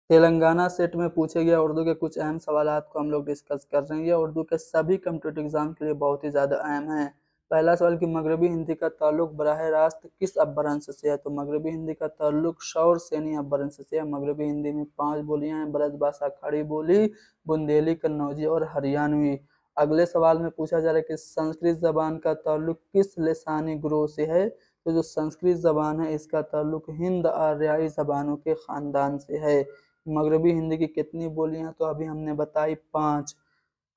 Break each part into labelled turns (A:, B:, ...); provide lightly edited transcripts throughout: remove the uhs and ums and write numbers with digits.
A: Telangana set में पूछे गए उर्दू के कुछ अहम सवालात को हम लोग डिस्कस कर रहे हैं। ये उर्दू के सभी कम्पिटिटिव एग्जाम के लिए बहुत ही ज़्यादा अहम है। पहला सवाल कि मगरबी हिंदी का ताल्लुक बराह रास्त किस अपभ्रंश से है? तो मगरबी हिंदी का ताल्लुक शौर सेनी अपभ्रंश से है। मगरबी हिंदी में 5 बोलियां हैं: ब्रज भाषा, खड़ी बोली, बुंदेली, कन्नौजी और हरियाणवी। अगले सवाल में पूछा जा रहा है कि संस्कृत जबान का ताल्लुक किस लिसानी ग्रोह से है? तो जो संस्कृत जबान है इसका ताल्लुक हिंद आर्याई जबानों के खानदान से है। मगरबी हिंदी की कितनी बोलियां? तो अभी हमने बताई 5: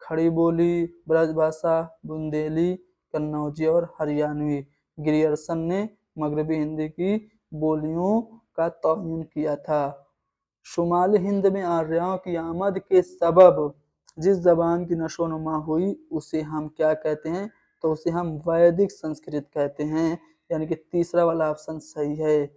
A: खड़ी बोली, ब्रजभाषा, बुंदेली, कन्नौजी और हरियाणवी। ग्रियर्सन ने मगरबी हिंदी की बोलियों का तौहीन किया था। शुमाली हिंद में आर्यों की आमद के सबब जिस जबान की नशोनुमा हुई उसे हम क्या कहते हैं? तो उसे हम वैदिक संस्कृत कहते हैं, यानी कि तीसरा वाला ऑप्शन सही है।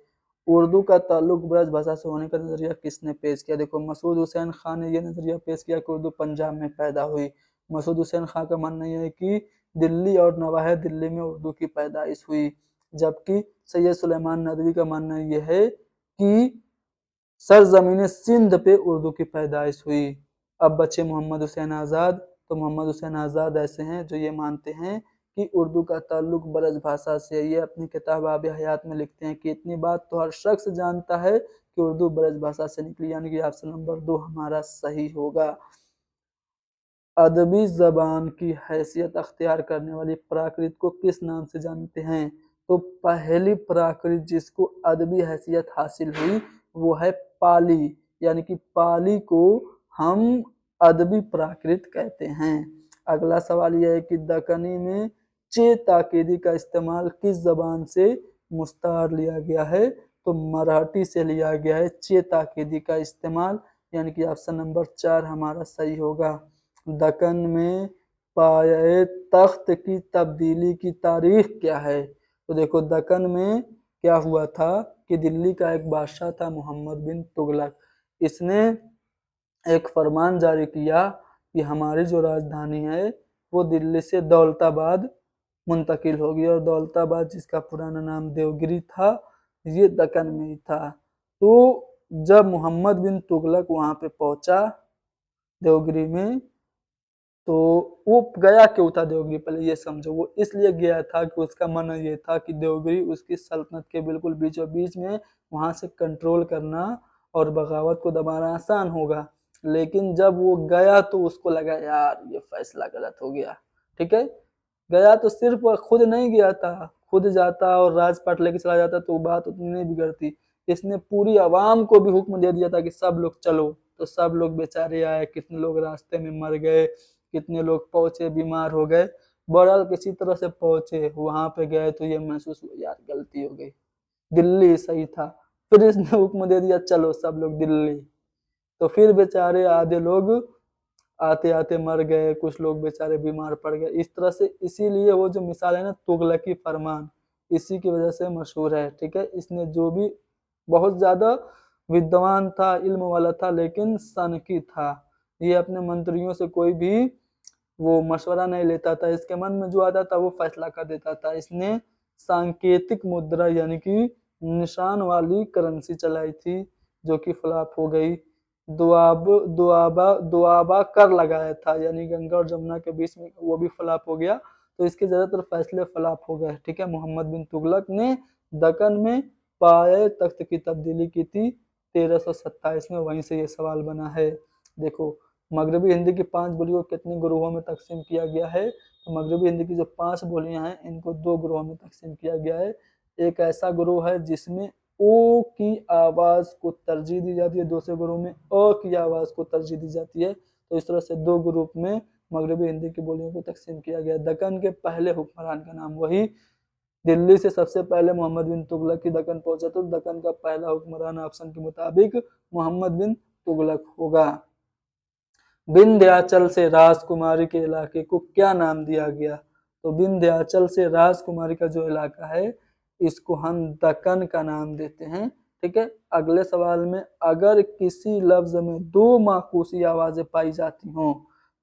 A: उर्दू का ताल्लुक ब्रज भाषा से होने का नजरिया किसने पेश किया? देखो, मसूद हुसैन खान ने यह नजरिया पेश किया कि उर्दू पंजाब में पैदा हुई। मसूद हुसैन खान का मानना यह है कि दिल्ली और नवाहे दिल्ली में उर्दू की पैदाइश हुई, जबकि सैयद सुलेमान नदवी का मानना यह है कि सरजमीन सिंध पे उर्दू की पैदाइश हुई। अब बचे मोहम्मद हुसैन आज़ाद। तो मोहम्मद हुसैन आज़ाद ऐसे हैं जो ये मानते हैं कि उर्दू का ताल्लुक ब्रज भाषा से। ये अपनी किताब आब हयात में लिखते हैं कि इतनी बात तो हर शख्स जानता है कि उर्दू ब्रज भाषा से निकली, यानी कि ऑप्शन नंबर 2 हमारा सही होगा। अदबी जबान की हैसियत अख्तियार करने वाली प्राकृत को किस नाम से जानते हैं? तो पहली प्राकृत जिसको अदबी हैसियत हासिल हुई वो है पाली, यानी कि पाली को हम अदबी प्राकृत कहते हैं। अगला सवाल यह है कि दक्कनी में चे ताकीदी का इस्तेमाल किस जबान से मुस्तार लिया गया है? तो मराठी से लिया गया है चे ताकीदी का इस्तेमाल, यानी कि ऑप्शन नंबर 4 हमारा सही होगा। दक्कन में पाए तख्त की तब्दीली की तारीख क्या है? तो देखो, दक्कन में क्या हुआ था कि दिल्ली का एक बादशाह था मोहम्मद बिन तुगलक। इसने एक फरमान जारी किया कि हमारी जो राजधानी है वो दिल्ली से दौलताबाद मुंतकिल होगी, और दौलताबाद जिसका पुराना नाम देवगिरी था ये दक्कन में ही था। तो जब मोहम्मद बिन तुगलक वहां पे पहुंचा देवगिरी में, तो वो गया क्यों था देवगिरी? पहले ये समझो। वो इसलिए गया था कि उसका मन ये था कि देवगिरी उसकी सल्तनत के बिल्कुल बीचों बीच में, वहां से कंट्रोल करना और बगावत को दबाना आसान होगा। लेकिन जब वो गया तो उसको लगा यार ये फैसला गलत हो गया। ठीक है, गया तो सिर्फ खुद नहीं गया था, खुद जाता और राजपाट लेके चला जाता तो बात उतनी नहीं बिगड़ती। इसने पूरी आवाम को भी हुक्म दे दिया था कि सब लोग चलो। तो सब लोग बेचारे आए, कितने लोग रास्ते में मर गए, कितने लोग पहुंचे बीमार हो गए। बहरहाल किसी तरह से पहुंचे, वहां पे गए तो ये महसूस हुआ यार गलती हो गई, दिल्ली सही था। फिर इसने हुक्म दे दिया चलो सब लोग दिल्ली। तो फिर बेचारे आधे लोग आते आते मर गए, कुछ लोग बेचारे बीमार पड़ गए इस तरह से। इसीलिए वो जो मिसाल है ना तुगलकी फरमान, इसी की वजह से मशहूर है। ठीक है, इसने जो भी बहुत ज्यादा विद्वान था, इल्म वाला था, लेकिन सनकी था। ये अपने मंत्रियों से कोई भी वो मशवरा नहीं लेता था, इसके मन में जो आता था वो फैसला कर देता था। इसने सांकेतिक मुद्रा यानी कि निशान वाली करेंसी चलाई थी जो कि फ्लॉप हो गई। दुआबा कर लगाया था, यानी गंगा और जमुना के बीच में, वो भी फ्लॉप हो गया। तो इसके ज्यादातर फैसले फ्लॉप हो गए। ठीक है, मोहम्मद बिन तुगलक ने दक्कन में पाए तख्त की तब्दीली की थी 1327 में, वहीं से ये सवाल बना है। देखो, मगरबी हिंदी की 5 बोलियों को कितने ग्रोहों में तकसीम किया गया है? तो मगरबी हिंदी की जो 5 बोलियां हैं इनको 2 ग्रोहों में तकसीम किया गया है। एक ऐसा ग्रोह है जिसमें ओ की आवाज को तरजीह दी जाती है, दूसरे ग्रुप में अ की आवाज को तरजीह दी जाती है। तो इस तरह से 2 ग्रुप में मगरबी हिंदी की बोलियों को तकसीम किया गया। दक्कन के पहले हुक्मरान का नाम, वही दिल्ली से सबसे पहले मोहम्मद बिन तुगलक की दक्कन पहुंचा, तो दक्कन का पहला हुक्मरान ऑप्शन के मुताबिक मोहम्मद बिन तुगलक होगा। विंध्याचल से राजकुमारी के इलाके को क्या नाम दिया गया? तो विंध्याचल से राजकुमारी का जो इलाका है इसको हम दक्कन का नाम देते हैं। ठीक है, अगले सवाल में अगर किसी लफ्ज में 2 माकूसी आवाजें पाई जाती हों,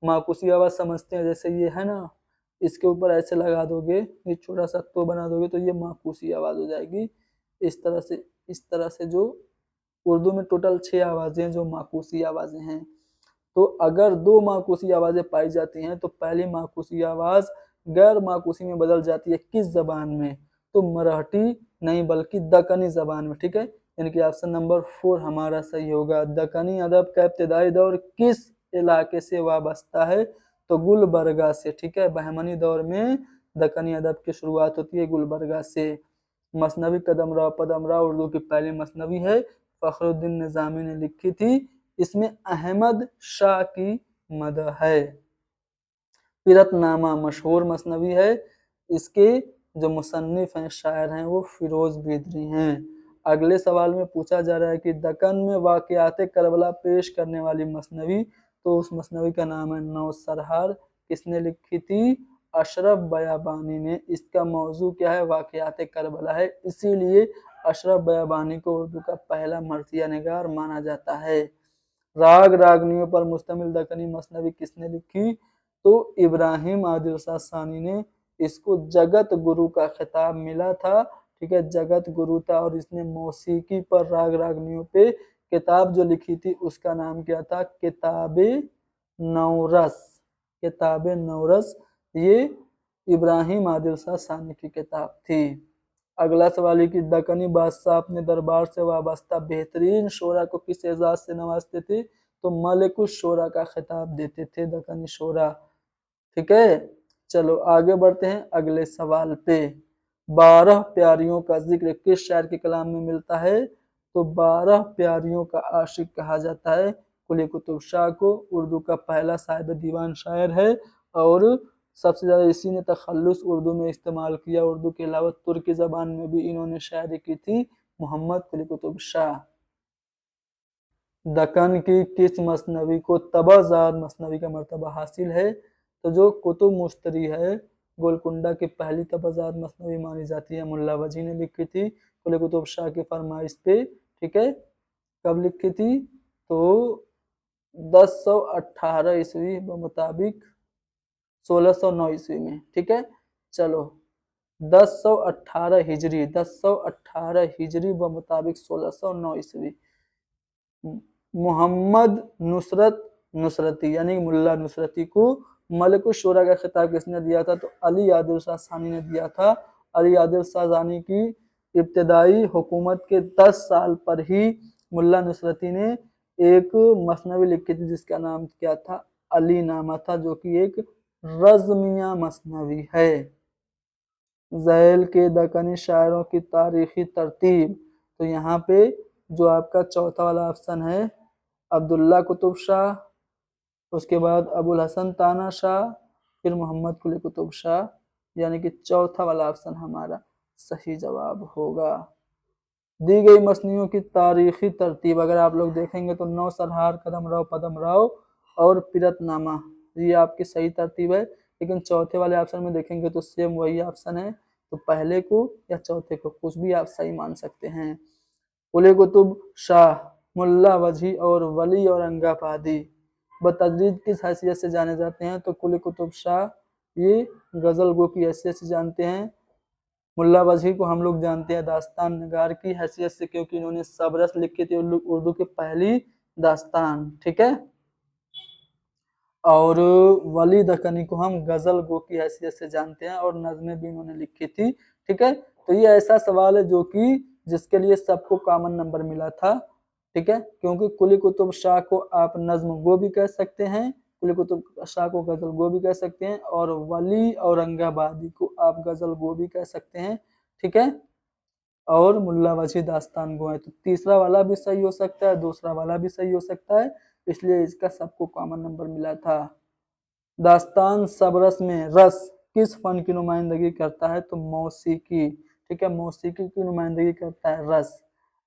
A: माकूसी आवाज समझते हैं, जैसे ये है ना, इसके ऊपर ऐसे लगा दोगे, ये छोटा सा तो बना दोगे तो ये माकूसी आवाज हो जाएगी। इस तरह से जो उर्दू में टोटल 6 आवाजें हैं जो माकूसी आवाजें हैं। तो अगर 2 माकूसी आवाजें पाई जाती हैं तो पहली माकूसी आवाज गैर माकूसी में बदल जाती है किस जबान में? तो मराठी नहीं बल्कि दक्कनी जबान में, ठीक है। यानी कि ऑप्शन नंबर 4 हमारा सही होगा। दक्कनी अदब का इब्तिदाई दौर किस इलाके से वाबस्ता है? तो गुलबर्गा से, ठीक है। बहमनी दौर में दक्कनी अदब की शुरुआत होती है गुलबर्गा से। मसनवी कदमराव पदमराव उर्दू की पहली मसनवी है, फखरुद्दीन निजामी ने लिखी थी। इसमें अहमद शाह की मदह है। पीरतनामा मशहूर मसनवी है, इसके जो मुसन्निफ हैं शायर हैं वो फिरोज बिदरी हैं। अगले सवाल में पूछा जा रहा है कि दक्कन में वाक़ियात करबला पेश करने वाली मसनवी, तो उस मसनवी का नाम है नौसरहार। किसने लिखी थी? अशरफ बयाबानी ने। इसका मौजू क्या है? वाक़ियात करबला है, इसीलिए अशरफ बयाबानी को उर्दू का पहला मर्सिया निगार माना जाता है। राग रागनियों पर मुश्तमिल दक्कनी मसनवी किसने लिखी? तो इब्राहिम आदिल शाह सानी ने। इसको जगत गुरु का खिताब मिला था, ठीक है, जगत गुरु था। और इसने मौसीकी पर राग रागनियों पे किताब जो लिखी थी उसका नाम क्या था? किताबे नौरस। किताबे नौरस ये इब्राहिम आदिल शाह सानी की किताब थी। अगला सवाल है कि दक्कनी बादशाह अपने दरबार से वाबस्ता बेहतरीन शोरा को किस एजाज से नवाजते थे? तो मलिकुश शोरा का खिताब देते थे दक्कनी शोरा, ठीक है। चलो आगे बढ़ते हैं अगले सवाल पे। 12 प्यारियों का जिक्र किस शायर के कलाम में मिलता है? तो 12 प्यारियों का आशिक कहा जाता है कुली कुतुब शाह को। उर्दू का पहला साहिब दीवान शायर है और सबसे ज़्यादा इसी ने तखल्लुस उर्दू में इस्तेमाल किया। उर्दू के अलावा तुर्की ज़बान में भी इन्होंने शायरी की थी, मोहम्मद कुली कुतुब शाह। दक्कन की किस मसनवी को तबाज़ाद मसनवी का मर्तबा हासिल है? तो जो कुतुब मुश्तरी है गोलकुंडा की पहली तबाज़ाद मसनवी मानी जाती है, मुल्ला वजी ने लिखी थी कुली कुतुब शाह की फरमाइश पे, ठीक है। कब लिखी थी? तो 1018 ईस्वी मुताबिक 1609 ईस्वी में, ठीक है। चलो 1018 हिजरी व मुताबिक 1609 ईस्वी। मोहम्मद नुसरत नुसरती यानी मुल्ला नुसरती को मलिकुश शोरा का खिताब किसने दिया था? तो अली आदिल शाह सानी ने दिया था। अली आदिल शाह सानी की इब्तदाई हुकूमत के 10 साल पर ही मुल्ला नुसरती ने एक मसनवी लिखी थी जिसका नाम क्या था? अली नामा था, जो कि एक रज़मिया मसनवी है। ज़ैल के दक्कनी शायरों की तारीखी तरतीब, तो यहाँ पे जो आपका चौथा वाला ऑप्शन है अब्दुल्ला कुतुब शाह, उसके बाद अबुल हसन ताना शाह, फिर मोहम्मद कुली कुतुब शाह, यानी कि चौथा वाला ऑप्शन हमारा सही जवाब होगा। दी गई मसनियों की तारीखी तरतीब अगर आप लोग देखेंगे तो नौसरहार, कदमराव, पदमराव और पीरतनामा, ये आपकी सही तरतीब है। लेकिन चौथे वाले ऑप्शन में देखेंगे तो सेम वही ऑप्शन है, तो पहले को या चौथे को कुछ भी आप सही मान सकते हैं। कुली कुतुब शाह, मुल्ला वजी और वली औरंगाबादी बतदरीज किस हैसियत से जाने जाते हैं? तो कुली कुतुब शाह ये गजल गो की हैसियत से जानते हैं। मुल्ला वजी को हम लोग जानते हैं दास्तान नगार की हैसियत से, क्योंकि इन्होंने सबरस लिखी थी उर्दू की पहली दास्तान, ठीक है। और वली दक्कनी को हम गजल गो की हैसियत से जानते हैं और नज़में भी इन्होंने लिखी थी, ठीक है। तो ये ऐसा सवाल है जो कि जिसके लिए सबको कॉमन नंबर मिला था, ठीक है। क्योंकि कुली कुतुब शाह को आप नज्म गो भी कह सकते हैं, कुली कुतुब शाह को गजल गो भी कह सकते हैं, और वली औरंगाबादी को आप गजल गो भी कह सकते हैं, ठीक है। और मुल्ला वजी दास्तान गो है, तो तीसरा वाला भी सही हो सकता है, दूसरा वाला भी सही हो सकता है, इसलिए इसका सबको कॉमन नंबर मिला था। दास्तान सबरस में रस किस फन की नुमाइंदगी करता है? तो मौसीकी, ठीक है, मौसीकी की नुमाइंदगी करता है रस।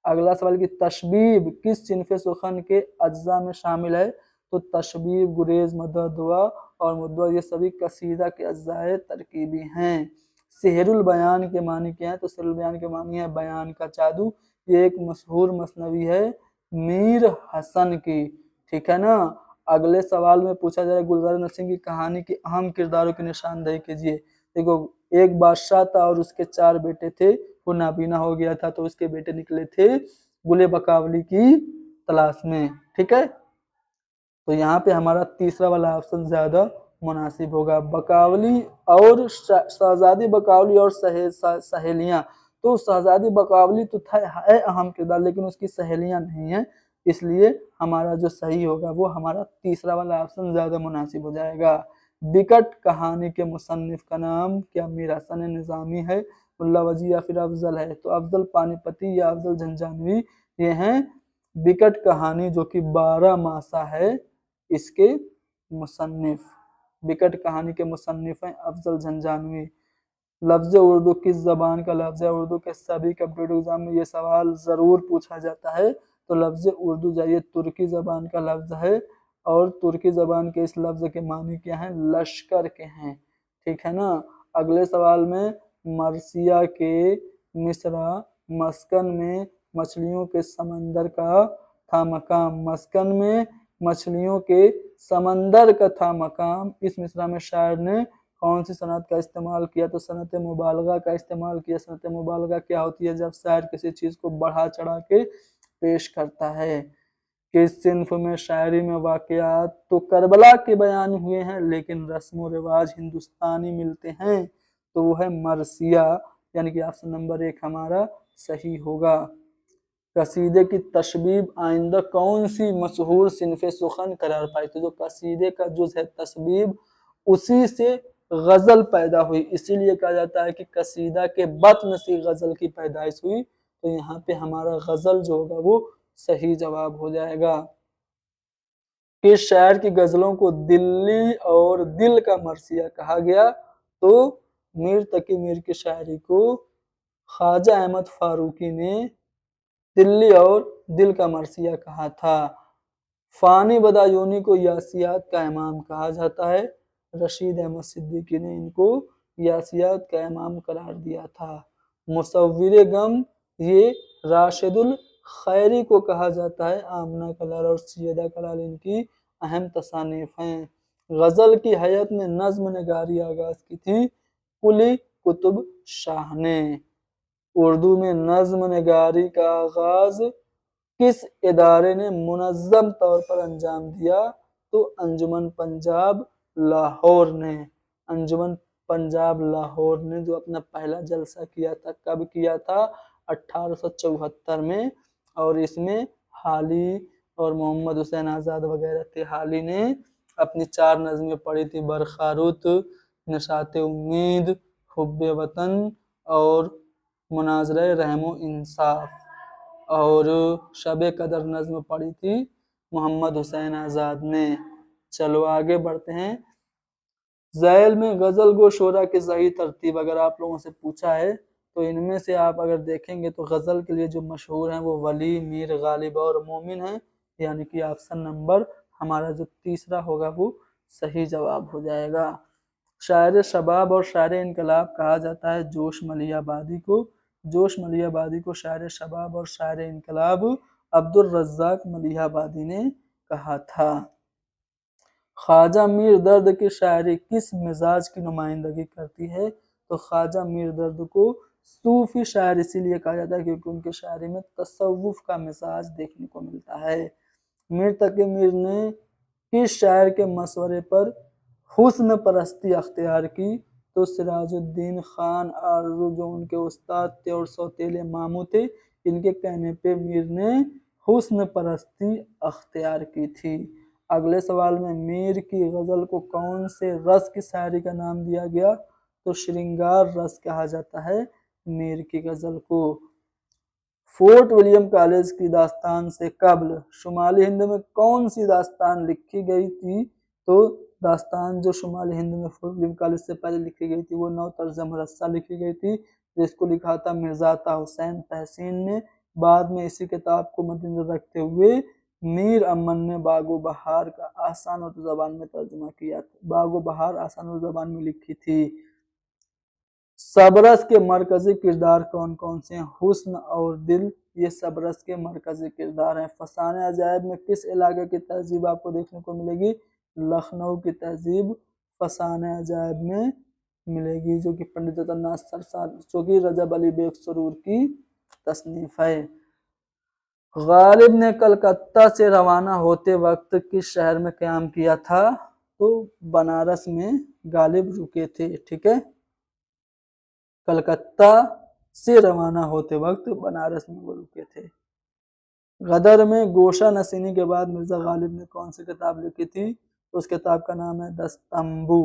A: अगला सवाल की तशबीब किस सिनफ़े सुखन के अज्जा में शामिल है? तो तशबीब, गुरेज, मदह, दुआ और मुद्दा ये सभी कसीदा के अज्जाए तरकीबी हैं। सेहरुल बयान के मानी क्या है? तो सेहरुल बयान के मानी है बयान का जादू। ये एक मशहूर मसनवी है मीर हसन की, ठीक है ना। अगले सवाल में पूछा जाए गुलजार नसीम की कहानी की अहम किरदारों की निशानदेही कीजिए। देखो, एक बादशाह था और उसके 4 बेटे थे, वो नाबीना हो गया था तो उसके बेटे निकले थे गुले बकावली की तलाश में। ठीक है, तो यहाँ पे हमारा तीसरा वाला ऑप्शन ज्यादा मुनासिब होगा। बकावली और शहजादी बकावली और सहेलियां, तो शहजादी बकावली तो है अहम किरदार, लेकिन उसकी सहेलियां नहीं है, इसलिए हमारा जो सही होगा वो हमारा तीसरा वाला ऑप्शन ज्यादा मुनासिब हो जाएगा। बिकट कहानी के मुसन्निफ का नाम क्या मीर हसन निजामी है, मुल्ला वजी या फिर अफजल है? तो अफजल पानीपती या अफजल झंझानवी ये हैं बिकट कहानी जो कि 12 मासा है इसके मुसन्निफ। बिकट कहानी के मुसन्निफ हैं अफजल झंझानवी। लफ्ज उर्दू किस जबान का लफ्ज है? उर्दू के सभी कंप्यूटर एग्जाम में ये सवाल जरूर पूछा जाता है। तो लफ्ज उर्दू जाइए तुर्की जबान का लफ्ज है, और तुर्की जबान के इस लफ्ज के मानी क्या है? लश्कर के हैं। ठीक है ना। अगले सवाल में मर्सिया के मिस्रा मस्कन में मछलियों के समंदर का था मकाम। मस्कन में मछलियों के समंदर का था मकाम। इस मिसरा में शायर ने कौन सी सनत का इस्तेमाल किया? तो सनत मुबालगा का इस्तेमाल किया। सनत मुबालगा क्या होती है? जब शायर किसी चीज को बढ़ा चढ़ा के पेश करता है। किस सिन्फ में शायरी में वाकयात तो करबला के बयान हुए हैं, लेकिन रस्म व रिवाज हिंदुस्तानी मिलते हैं? तो वो है मरसिया, यानी कि ऑप्शन नंबर 1 हमारा सही होगा। कसीदे की तशबीब आइंदा कौन सी मशहूर सिनफ़े सुखन करार पाई? तो जो कसीदे का जुज़ है तशबीब, उसी से गजल पैदा हुई, इसीलिए कहा जाता है कि कसीदा के बत्न से गजल की पैदाइश हुई। तो यहाँ पे हमारा गजल जो होगा वो सही जवाब हो जाएगा। किस शायर की गजलों को दिल्ली और दिल का मरसिया कहा गया? तो मीर तकी मीर की शायरी को ख्वाजा अहमद फारूकी ने दिल्ली और दिल का मरसिया कहा था। फानी बदायूनी को यासियात का इमाम कहा जाता है। रशीद अहमद सिद्दीकी ने इनको यासियात का इमाम करार दिया था। मुसव्विर गम ये राशिदुल खैरी को कहा जाता है। आमना कलाल और सैयदा कलाल इनकी अहम तसानीफ हैं। गजल की हयत में नज्म नगारी आगाज की थी कुली कुतुब शाह ने। उर्दू में नज्म नगारी का आगाज किस इदारे ने मुनज़्ज़म तौर पर अंजाम दिया? तो अंजुमन पंजाब लाहौर ने। अंजुमन पंजाब लाहौर ने जो अपना पहला जलसा किया था, कब किया था? 1874 में। और इसमें हाली और मोहम्मद हुसैन आज़ाद वगैरह थे। हाली ने अपनी 4 नज़में पढ़ी थी, बरखारुत, नशाते उम्मीद, हुब्बे वतन और मुनाजरे रहमो इंसाफ, और शबे कदर नज्म पढ़ी थी मोहम्मद हुसैन आज़ाद ने। चलो आगे बढ़ते हैं। ज़ैल में गज़ल गो शोरा की सही तरतीब अगर आप लोगों से पूछा है, तो इनमें से आप अगर देखेंगे तो गज़ल के लिए जो मशहूर हैं वो वली, मीर गालिब और मोमिन हैं, यानी कि ऑप्शन नंबर हमारा जो तीसरा होगा वो सही जवाब हो जाएगा। शायर शबाब और शायर इनकलाब कहा जाता है जोश मलियाबादी को। जोश मलियाबादी को शायर शबाब और शायर इनकलाब अब्दुल रज़्ज़ाक मलियाबादी ने कहा था। ख्वाजा मीर दर्द की शायरी किस मिजाज की नुमाइंदगी करती है? तो ख्वाजा मीर दर्द को सूफी शायर इसीलिए कहा जाता है क्योंकि उनकी शायरी में तसव्वुफ का मिजाज देखने को मिलता है। मीर तकी मीर ने किस शायर के मशवरे पर हुस्न परस्ती अख्तियार की? तो सिराजुद्दीन खान आरजू जो उनके उस्ताद थे और सौतेले मामू थे, इनके कहने पे मीर ने हुस्न परस्ती अख्तियार की थी। अगले सवाल में मीर की गजल को कौन से रस की शायरी का नाम दिया गया? तो श्रृंगार रस कहा जाता है मीर की गजल को। फोर्ट विलियम कॉलेज की दास्तान से कब्ल शुमाली हिंद में कौन सी दास्तान लिखी गई थी? तो दास्तान जो शुमाली हिंद में फोर्ट विलियम कॉलेज से पहले लिखी गई थी वो नौ तर्जम रस्सा लिखी गई थी, जिसको लिखा था मिर्जाता हुसैन तहसीन ने। बाद में इसी किताब को मद्देनजर रखते हुए मीर अमन ने बागो बहार का आसान उर्दू जबान में तर्जुमा किया था। बागो बहार आसान उर्दू जबान में लिखी थी। सबरस के मरकजी किरदार कौन कौन से हैं? हुस्न और दिल ये सबरस के मरकजी किरदार हैं। फसाने अजायब में किस इलाके की तहजीब आपको देखने को मिलेगी? लखनऊ की तहजीब फसाने अजायब में मिलेगी, जो कि पंडित जो कि रजब अली बेग सरूर की तसनीफ है। गालिब ने कलकत्ता से रवाना होते वक्त किस शहर में क़याम किया था? तो बनारस में गालिब रुके थे। ठीक है, कलकत्ता से रवाना होते वक्त बनारस में वो रुके थे। गदर में गोशा नशीनी के बाद मिर्जा गालिब ने कौन सी किताब लिखी थी? तो उस किताब का नाम है दस्तंबू।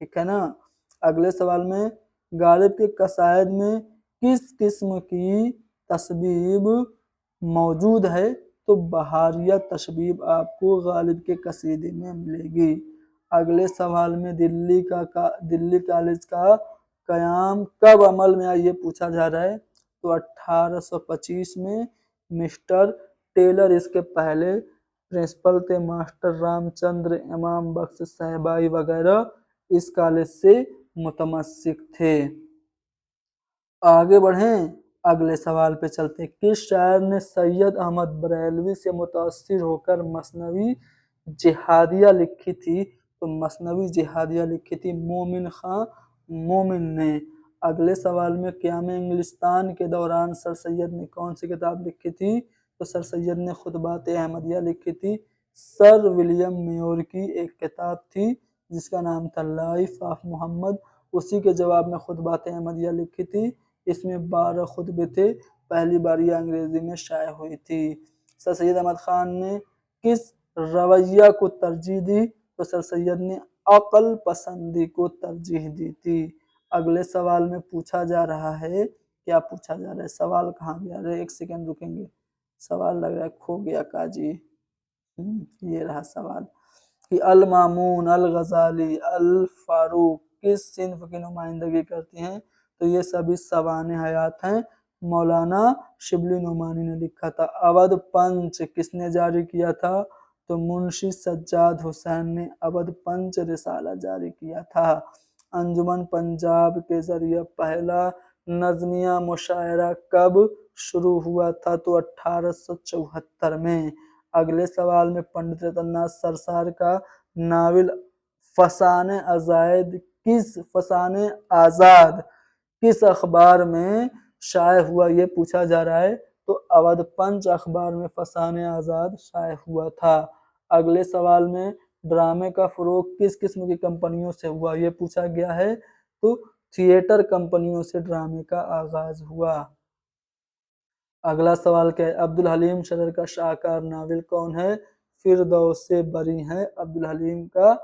A: ठीक है ना। अगले सवाल में गालिब के कसायद में किस किस्म की तस्बीब मौजूद है? तो बहारिया तशबीब आपको गालिब के कसीदे में मिलेगी। अगले सवाल में दिल्ली कॉलेज का कयाम कब अमल में आया ये पूछा जा रहा है। तो 1825 में मिस्टर टेलर इसके पहले प्रिंसिपल थे। मास्टर रामचंद्र, इमाम बख्श साहबाई वगैरह इस कॉलेज से मुतमस्सिक थे। आगे बढ़ें, अगले सवाल पे चलते हैं। किस शायर ने सैयद अहमद बरेलवी से मुतासिर होकर मसनवी जिहादिया लिखी थी? तो मसनवी जिहादिया लिखी थी मोमिन खां मोमिन ने। अगले सवाल में क़याम इंग्लिस्तान के दौरान सर सैयद ने कौन सी किताब लिखी थी? तो सर सैयद ने खुतबात अहमदिया लिखी थी। सर विलियम मेयर की एक किताब थी जिसका नाम था लाइफ ऑफ मोहम्मद, उसी के जवाब में खुतबात अहमदिया लिखी थी। इसमें 12 खुतबे थे। पहली बार ये अंग्रेजी में शाया हुई थी। सर सैयद अहमद खान ने किस रवैया को तरजीह दी? तो सर सैयद ने अकल पसंदी को तरजीह दी थी। अगले सवाल में पूछा जा रहा है, क्या पूछा जा रहा है? सवाल कहाँ गया? अरे एक सेकेंड रुकेंगे, सवाल लग रहा है खो गया काजी। ये रहा सवाल कि अल मामून, अल गजाली, अल फारूक किस सिन्फ की नुमाइंदगी करती हैं? तो ये सभी सवाने हयात हैं। मौलाना शिबली नुमानी ने लिखा था। अवध पंच किसने जारी किया था? तो मुंशी सज्जाद हुसैन ने अवध पंच रिसाला जारी किया था। अंजुमन पंजाब के जरिए पहला नज़मिया मुशायरा कब शुरू हुआ था? तो 1874 में। अगले सवाल में पंडित रतननाथ सरसार का नावल फसाने आजाद किस अखबार में शाये हुआ ये पूछा जा रहा है। तो अवध पंच अखबार में फसाने आजाद शाये हुआ था। अगले सवाल में ड्रामे का फरोग किस किस्म की कंपनियों से हुआ ये पूछा गया है। तो थिएटर कंपनियों से ड्रामे का आगाज हुआ। अगला सवाल क्या है? अब्दुल हलीम शरर का शाहकार नावल कौन है? फिरदौसे बरी है अब्दुल हलीम का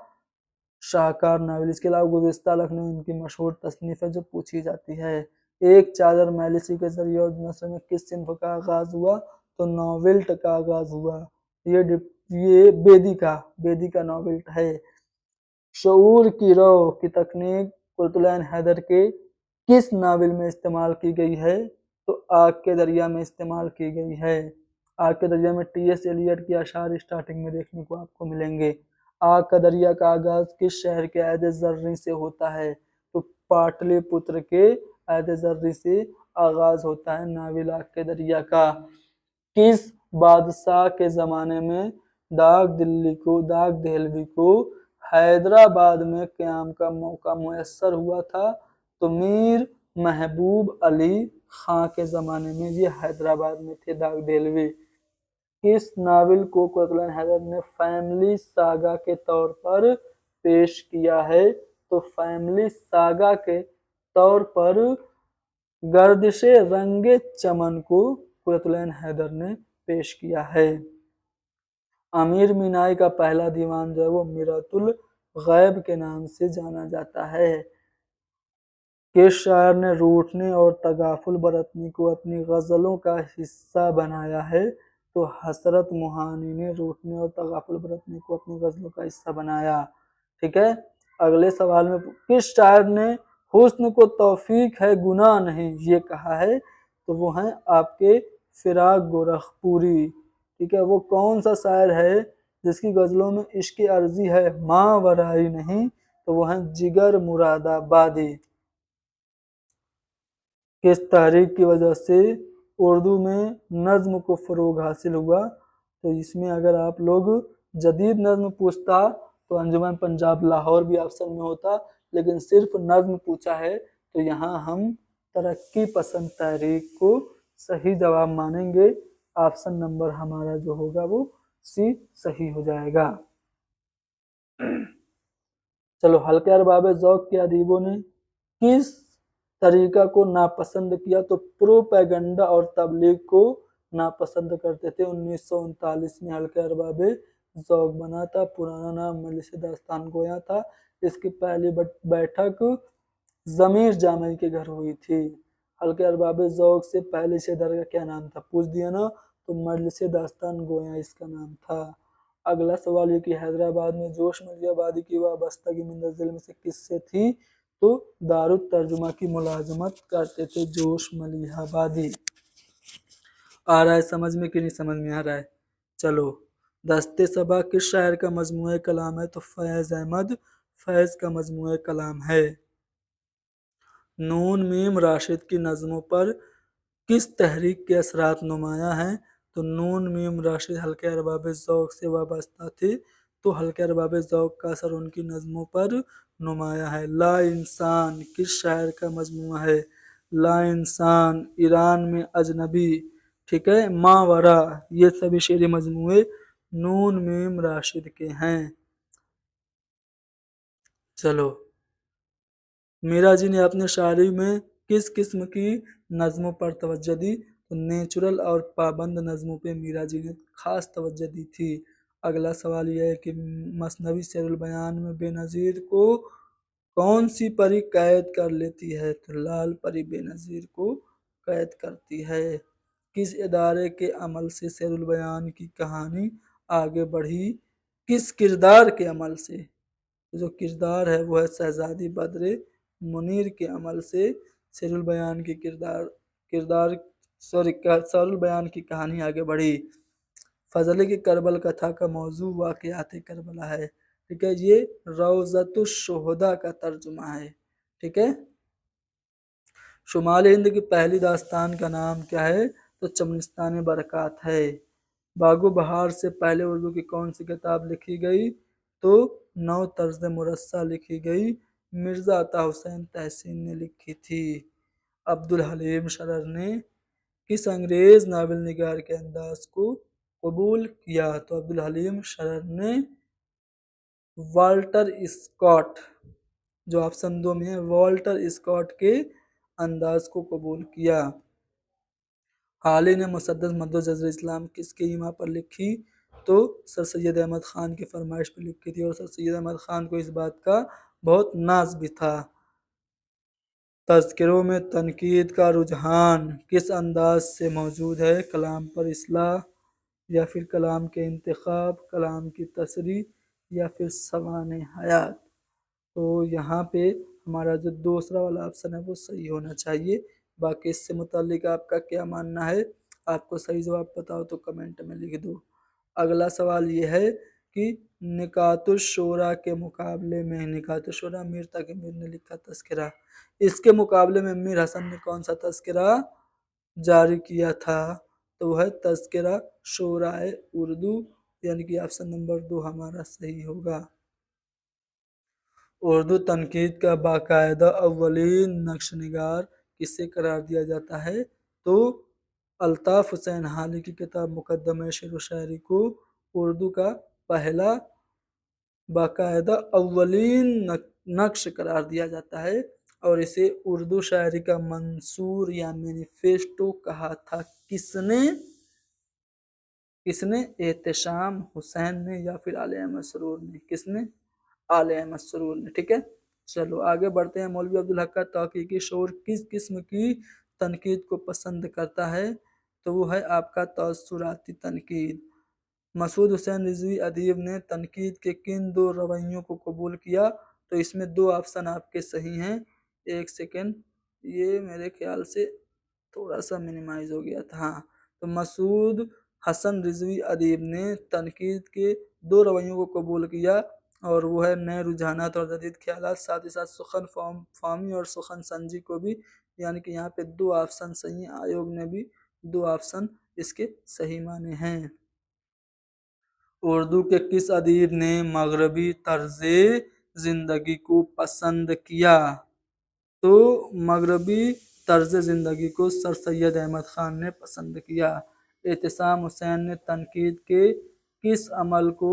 A: शाहकार नावल। इसके अलावा गुलिस्ता लखनऊ इनकी मशहूर तसनीफ है जो पूछी जाती है। एक चादर मैलिसी के जरिए और नस्र में किस सिन्फ का आगाज हुआ? तो नॉवेल्ट का आगाज हुआ। ये बेदी का नॉवेल्ट है। शऊर की रो की तकनीक कुतुबुल हैदर के किस नावल में इस्तेमाल की गई है? तो आग के दरिया में इस्तेमाल की गई है। आग के दरिया में टी.एस. एलियट के अशार स्टार्टिंग में देखने को आपको मिलेंगे। आग का दरिया का आगाज किस शहर के ऐद जर्री से होता है? तो पाटलिपुत्र के ऐद जर्री से आगाज होता है नावल आग के दरिया का। किस बादशाह के जमाने में दाग दहलवी को हैदराबाद में क़याम का मौका मुयस्सर हुआ था? तो मीर महबूब अली खां के ज़माने में ये हैदराबाद में थे दाग दहलवी। किस नावल को कुतुबुल हैदर ने फैमिली सागा के तौर पर पेश किया है? तो फैमिली सागा के तौर पर गर्दिशे रंगे चमन को कुतुबुल हैदर ने पेश किया है। आमिर मीनाई का पहला दीवान जो है वो मिरातुल गैब के नाम से जाना जाता है। किस शायर ने रूठने और तगाफुल बरतने को अपनी गज़लों का हिस्सा बनाया है? तो हसरत मोहानी ने रूठने और तगाफुल बरतने को अपनी गज़लों का हिस्सा बनाया। ठीक है। अगले सवाल में किस शायर ने हुस्न को तौफीक है गुनाह नहीं ये कहा है? तो वो हैं आपके फिराक गोरखपुरी। ठीक है। वो कौन सा शायर है जिसकी गज़लों में इश्क अर्जी है माँ वराई नहीं? तो वो हैं जिगर मुरादाबादी। किस तहरीक की वजह से उर्दू में नज़्म को फ़रोग हासिल हुआ? तो इसमें अगर आप लोग जदीद नज़्म पूछता तो अंजुमन पंजाब लाहौर भी ऑप्शन में होता, लेकिन सिर्फ नज़्म पूछा है तो यहाँ हम तरक्की पसंद तहरीक को सही जवाब मानेंगे। ऑप्शन नंबर हमारा जो होगा वो सी सही हो जाएगा। चलो, हल्के अरबाब ज़ौक़ के अदीबों ने किस तरीका को नापसंद किया? तो प्रोपेगेंडा और तबलीग को नापसंद करते थे। 1939 में हल्के अरबाब ज़ौक़ बना था, पुराना नाम मजलिस दास्तान गोया था। इसकी पहली बैठक ज़मीर जामई के घर हुई थी। हल्के अरबाब ज़ौक़ से पहले से दरगाह क्या नाम था? पूछ दिया ना, तो मजलिस दास्तान गोया इसका नाम था। अगला सवाल ये कि हैदराबाद में जोश मलियाबादी की वाबस्तगी मुंतज़िल में से किससे थी? तो दारुत तर्जुमा की मुलाजमत करते थे जोश मलियाबादी। आ रहा है समझ में कि नहीं समझ में आ रहा है? चलो, दस्ते सबा किस शायर का मजमूए कलाम है? तो फैज़ अहमद फैज़ का मजमूए कलाम है। नून मीम राशिद की नज़मों पर किस तहरीक के असरात नुमाया हैं? तो नून मीम राशिद हल्के अरबाब ज़ौक़ से वाबस्ता थे, तो हल्के अरबाब ज़ौक़ का असर उनकी नज़मों पर नुमाया है। ला इंसान किस शायर का मजमूआ है? ला इंसान, ईरान में अजनबी, ठीक है, मावरा, ये सभी शेरी मजमूए नून मीम राशिद के हैं। चलो, मीरा जी ने अपने शायरी में किस किस्म की नज़मों पर तवज्जो दी? तो नेचुरल और पाबंद नज़मों पे मीरा जी ने खास तवज्जो दी थी। अगला सवाल यह है कि मसनवी शेरुल बयान में बेनज़ीर को कौन सी परी कैद कर लेती है? तो लाल परी बेनज़ीर को कैद करती है। किस इदारे के अमल से शेरुल बयान की कहानी आगे बढ़ी? किस किरदार के अमल से? जो किरदार है वो है शहजादी बद्र मुनीर के अमल से शेरुल बयान की किरदार शेरुल बयान की कहानी आगे बढ़ी। फजल की करबल कथा का मौजू वाक़यात करबला है। ठीक है, ये रौज़तुश शुहदा का तर्जुमा है। ठीक है, शुमाल हिंद की पहली दास्तान का नाम क्या है? तो चमनिस्तान बरक़ात है। बागो बहार से पहले उर्दू की कौन सी किताब लिखी गई? तो नौ तर्ज मुरस्सा लिखी गई, मिर्ज़ा अता हुसैन तहसीन ने लिखी थी। अब्दुल हलीम शरर ने किस अंग्रेज़ नावल निगार के अंदाज को कबूल किया? तो अब्दुल हलीम शरर ने वाल्टर स्कॉट, जो ऑप्शन 2 में है, वाल्टर स्कॉट के अंदाज को कबूल किया। हाली ने मुसद्दस मद्दो जज़र इस्लाम किसके ईमा पर लिखी? तो सर सैयद अहमद ख़ान की फरमाइश पर लिखी थी, और सर सैयद अहमद ख़ान को इस बात का बहुत नाज भी था। तज़किरों में तनकीद का रुझान किस अंदाज से मौजूद है? कलाम पर इस्लाह, या फिर कलाम के इंतखाब, कलाम की तसरीह, या फिर सवाने हयात। तो यहाँ पे हमारा जो दूसरा वाला ऑप्शन है वो सही होना चाहिए। बाकी इससे मुतालिक आपका क्या मानना है? आपको सही जवाब पता हो तो कमेंट में लिख दो। अगला सवाल ये है कि निकातुश-शोरा के मुकाबले में, निकातुश-शोरा मीर तकी मीर ने लिखा तज़किरा, इसके मुकाबले में मीर हसन ने कौन सा तज़किरा जारी किया था? तो वह है तज़किरा शोराए उर्दू, यानी कि ऑप्शन नंबर 2 हमारा सही होगा। उर्दू तनकीद का बाकायदा अव्वलीन नक्श-निगार किसे करार दिया जाता है? तो अल्ताफ़ हुसैन हाली की किताब मुक़द्दमे शेर व शायरी को उर्दू का पहला बाकायदा अव्वलीन नक्श करार दिया जाता है, और इसे उर्दू शायरी का मंसूर या मैनिफेस्टो कहा था। किसने? किसने? एहतशाम हुसैन ने, या फिर आले अहमद सरूर ने? किसने? आले अहमद सरूर ने। ठीक है, चलो आगे बढ़ते हैं। मौलवी अब्दुल हक का तहकीकी शोर किस किस्म की तनकीद को पसंद करता है? तो वो है आपका तअस्सुराती तनकीद। मसूद हुसैन रिजवी अदीब ने तनकीद के किन दो रवैयों को कबूल किया? तो इसमें दो ऑप्शन आपके सही हैं। एक सेकेंड, ये मेरे ख्याल से थोड़ा सा मिनिमाइज हो गया था। हाँ, तो मसूद हसन रिजवी अदीब ने तनकीद के दो रवैयों को कबूल किया, और वो है नए रुझानात और जदीद ख्यालात, साथ ही साथ सुखन फामी और सुखन संजी को भी। यानी कि यहाँ पे दो ऑप्शन सही हैं, आयोग ने भी दो ऑप्शन इसके सही माने हैं। उर्दू के किस अदीब ने मगरबी तर्ज जिंदगी को पसंद किया? तो मगरबी तर्ज ज़िंदगी को सर सैयद अहमद ख़ान ने पसंद किया। एहतिसाम हुसैन ने तनकीद के किस अमल को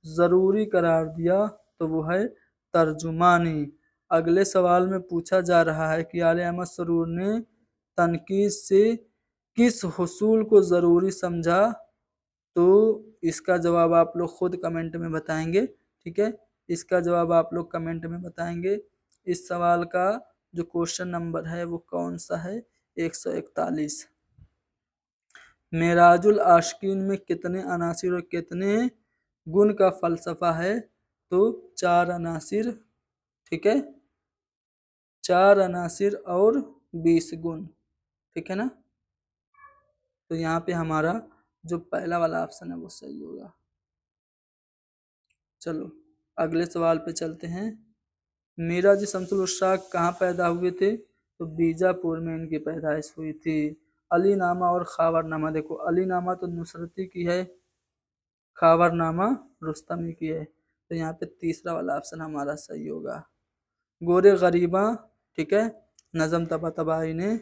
A: ज़रूरी करार दिया? तो वो है तर्जुमानी। अगले सवाल में पूछा जा रहा है कि आले अहमद सरूर ने तनकीद से किस हुसूल को ज़रूरी समझा? तो इसका जवाब आप लोग खुद कमेंट में बताएंगे, ठीक है। इसका जवाब आप लोग कमेंट में बताएंगे। इस सवाल का जो क्वेश्चन नंबर है वो कौन सा है? 141। मेराजुल आशिकीन में कितने अनासिर और कितने गुण का फलसफा है? तो 4 अनासिर, ठीक है, 4 अनासिर और 20 गुण, ठीक है ना। तो यहाँ पे हमारा जो पहला वाला ऑप्शन है वो सही होगा। चलो अगले सवाल पे चलते हैं। मीरा जी शमसुल उश्शाक कहाँ पैदा हुए थे? तो बीजापुर में इनकी पैदाइश हुई थी। अली नामा और खावरनामा, देखो अली नामा तो नुसरती की है, खावरनामा रुस्तमी की है। तो यहाँ पे तीसरा वाला ऑप्शन हमारा सही होगा। गोरे गरीबा, ठीक है, नज़म तबातबाई ने,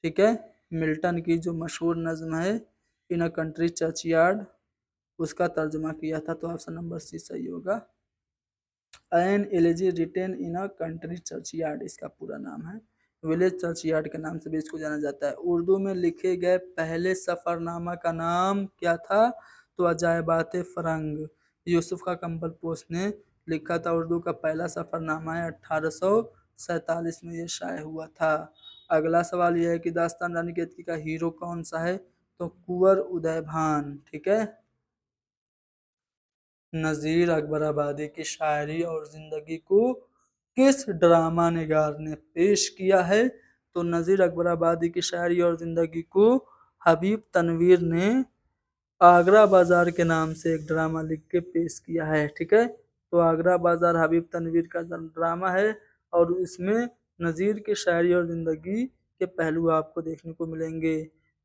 A: ठीक है, मिल्टन की जो मशहूर नज़म है इन अ कंट्री चर्चयार्ड, उसका तर्जुमा किया था। तो ऑप्शन नंबर सी सही होगा। An elegy written in a country churchyard इसका पूरा नाम है। विलेज चर्चयार्ड के नाम से भी इसको जाना जाता है। उर्दू में लिखे गए पहले सफ़रनामा का नाम क्या था? तो अजायबात फ़रंग, यूसुफ का कंबल पोस्ट ने लिखा था। उर्दू का पहला सफ़रनामा है, 1847 में ये शाये हुआ था। अगला सवाल यह है कि दास्तान रानी केतकी का हीरो कौन सा है? तो कुंवर उदय भान, ठीक है। नज़ीर अकबराबादी की शायरी और ज़िंदगी को किस ड्रामा निगार ने पेश किया है? तो नज़ीर अकबराबादी की शायरी और ज़िंदगी को हबीब तनवीर ने आगरा बाजार के नाम से एक ड्रामा लिख के पेश किया है, ठीक है। तो आगरा बाजार हबीब तनवीर का ड्रामा है और इसमें नज़ीर की शायरी और ज़िंदगी के पहलू आपको देखने को मिलेंगे।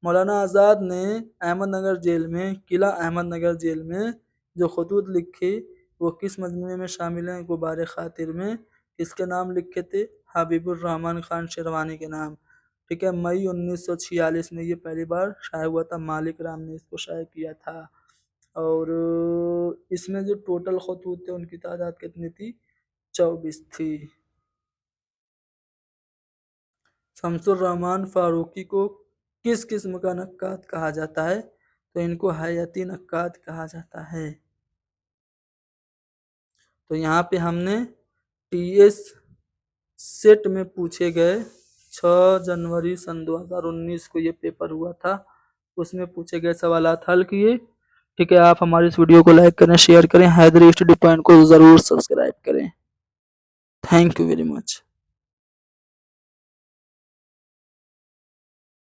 A: मौलाना आज़ाद ने अहमदनगर जेल में, किला अहमदनगर जेल में जो खतूत लिखे वो किस मजमूए में शामिल हैं? गुबार खातिर में। किसके नाम लिखे थे? हबीबुर रहमान खान शेरवानी के नाम, ठीक है। मई 1946 में ये पहली बार शाये हुआ था। मालिक राम ने इसको शाये किया था। और इसमें जो टोटल खतूत थे उनकी तादाद कितनी थी? 24 थी। शमसुर रहमान फारूकी को किस किस्म का नक्काद कहा जाता है? तो इनको हयाती नक्काद कहा जाता है। तो यहाँ पे हमने TS सेट में पूछे गए 6 जनवरी सन 2019 को ये पेपर हुआ था, उसमें पूछे गए सवालात हल किए, ठीक है। आप हमारी इस वीडियो को लाइक करें, शेयर करें, हैदरी स्टडी पॉइंट को ज़रूर सब्सक्राइब करें। Thank you very much.